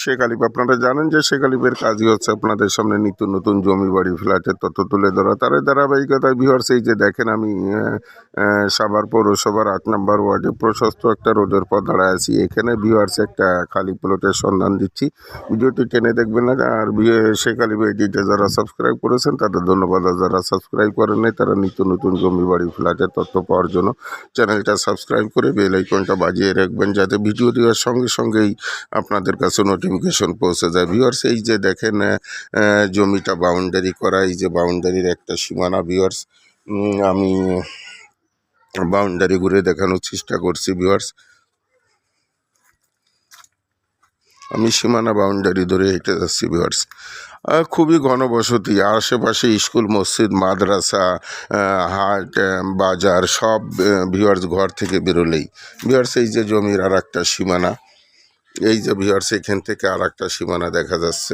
শেখ আলিফ। আপনারা জানেন যে শেখ আলিফের কাজই হচ্ছে আপনাদের সামনে নিত্য নতুন জমি বাড়ি ফ্ল্যাটের তথ্য তুলে ধরা। তার ধারাবাহিকতায় ভিউয়ার্স এই যে দেখেন আমি সাভার পৌরসভার 8 নম্বর ওয়ার্ডে প্রশস্ত একটা রোডের পর দাঁড়ায় আছি। এখানে ভিউয়ার্স একটা খালি প্লটের সন্ধান দিচ্ছি। ভিডিওটি টেনে দেখবেন না। আর শেখ আলিফ এডিটে যারা সাবস্ক্রাইব করেছেন তাদের ধন্যবাদ, আর যারা সাবস্ক্রাইব করেন নাই তারা নিত্য নতুন জমি বাড়ি ফ্ল্যাটের তথ্য পাওয়ার জন্য চ্যানেলটা সাবস্ক্রাইব করে বেল আইকনটা বাজিয়ে রাখবেন, যাতে ভিডিও দেওয়ার সঙ্গে সঙ্গেই আপনাদের কাছে নোটিফিকেশন পৌঁছে যায়। ভিউয়ার্স এই যে দেখেন জমিটা বাউন্ডারি করা, এই যে বাউন্ডারির একটা সীমানা ভিউয়ার্স, আমি বাউন্ডারি ঘুরে দেখানোর চেষ্টা করছি ভিউয়ার্স। আমি সীমানা বাউন্ডারি ধরে হেঁটে যাচ্ছি ভিউয়ার্স। খুবই ঘনবসতি, আশেপাশে স্কুল, মসজিদ, মাদ্রাসা, হাট, বাজার সব ভিউয়ার্স ঘর থেকে বেরোলেই। ভিউয়ার্স এই যে জমির আর একটা সীমানা, এই যে ভিউয়ার্স এখান থেকে আর একটা সীমানা দেখা যাচ্ছে।